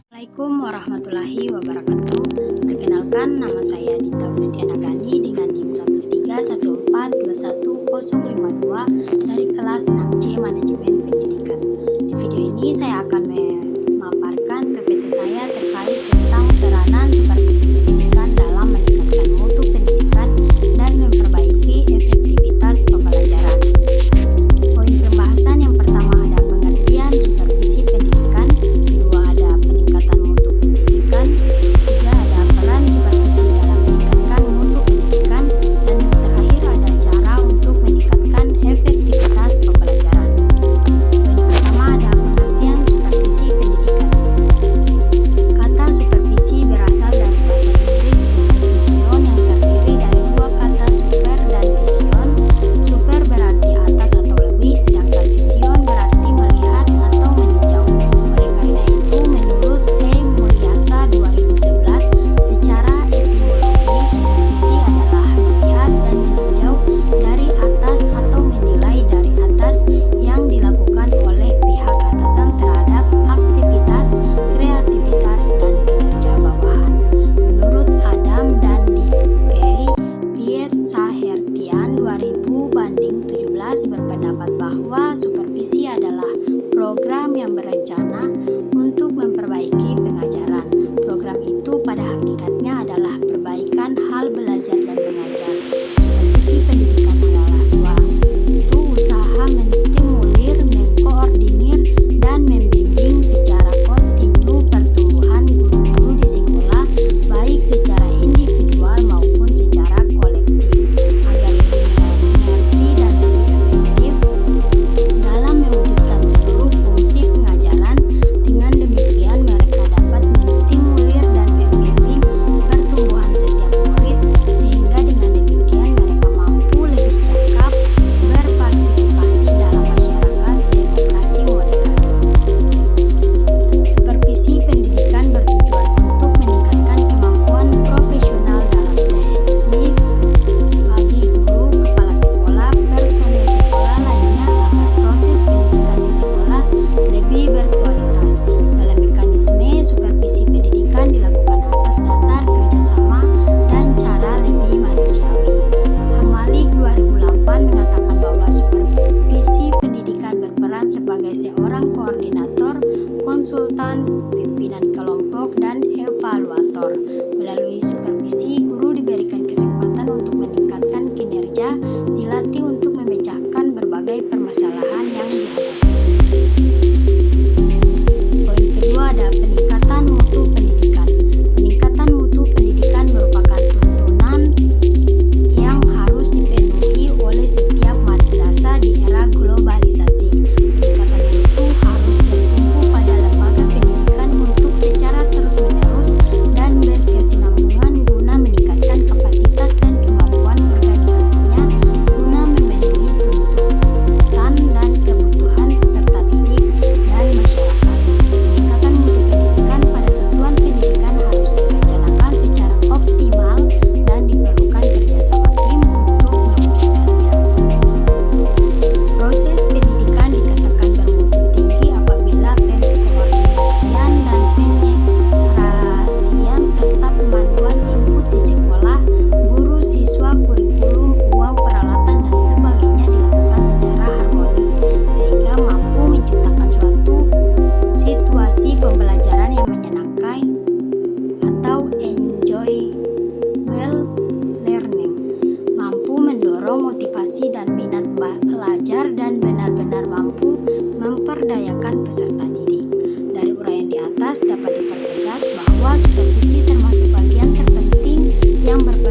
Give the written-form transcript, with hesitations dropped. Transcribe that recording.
Assalamualaikum warahmatullahi wabarakatuh. Perkenalkan, nama saya Dita Gustiana Gani dengan NIM 131421052 dari kelas 6C Manajemen Pendidikan. Di video ini saya akan memaparkan PPT saya terkait tentang peranan supervisi pendidikan dalam meningkatkan mutu pendidikan dan memperbaiki efektivitas pembelajaran. Poin pembahasan yang pertama ada pengertian supervisi pendidikan, kedua ada peningkatan mutu pendidikan, ketiga ada peran supervisi dalam meningkatkan mutu pendidikan, dan yang terakhir ada cara untuk meningkatkan efektivitas pembelajaran. Poin pertama ada pengertian supervisi pendidikan. Kata supervisi berasal dari bahasa Inggris supervision yang terdiri dari dua kata super dan vision. Super berarti atas atau lebih, sedangkan vision berarti melihat atau meninjau. Oleh karena itu, menurut E. Mulyasa 2011, secara etimologi supervisi adalah melihat dan meninjau dari atas atau menilai dari atas yang dilakukan oleh pihak atasan terhadap aktivitas, kreativitas, dan kinerja bawahan. Menurut Adam dan Dikey, Pietsahertian 2000/17 berpendapat bahwa supervisi adalah program yang berencana untuk memperbaiki pengajaran. Program itu pada hakikatnya adalah perbaikan hal belajar dan mengajar. Supervisi pendidikan adalah suatu usaha menstimulir, mengkoordinir, dan membimbing secara kontinu pertumbuhan guru-guru di sekolah, baik secara individual maupun secara kolektif, agar lebih mengerti dan lebih efektif dalam mewujudkan seluruh fungsi pengajaran. Dengan demikian, mereka dapat menstimulir dan membimbing pertumbuhan setiap murid, sehingga dengan demikian mereka mampu lebih cakap berpartisipasi dalam masyarakat demokrasi modern. Supervisi pendidikan bertujuan untuk meningkatkan kemampuan profesional dalam teknik bagi guru, kepala sekolah, personil sekolah lainnya agar proses pendidikan di sekolah lebih berkualitas. Dalam mekanisme supervisi pendidikan dilakukan atas dasar kerjasama dan cara lebih manusiawi. Hamalik 2008 mengatakan bahwa supervisi pendidikan berperan sebagai seorang koordinator, konsultan, pimpinan kelompok, dan evaluator. Melalui supervisi, guru diberikan kesempatan untuk meningkatkan kinerja, dilatih untuk memecahkan berbagai permasalahan yang dihadapi. Poin kedua ada peningkatan mutu pendidikan. Peningkatan mutu pendidikan merupakan tuntunan yang harus dipenuhi oleh setiap madrasah di era globalisasi. Peningkatan mutu harus bertumpu pada lembaga pendidikan untuk secara terus-menerus dan berkesinambungan guna meningkatkan kapasitas dan kemampuan organisasinya guna memenuhi tuntutan dan kebutuhan peserta didik dan masyarakat. Peningkatan mutu pendidikan pada satuan pendidikan harus direncanakan secara optimal dan diperlukan kerjasama tim untuk mewujudkannya. Proses pendidikan dikatakan bermutu tinggi apabila pengkoordinasian dan penyelesaian serta pemanduan input di sekolah, guru, siswa, kurikulum, uang, peralatan, dan sebagainya dilakukan secara harmonis, sehingga mampu menciptakan suatu situasi pembelajaran yang menyenangkan atau enjoyable learning, mampu mendorong motivasi dan minat belajar, dan benar-benar mampu memperdayakan peserta didik. Dari uraian di atas dapat dipertegas bahwa supervisi termasuk bagian terpenting yang berperan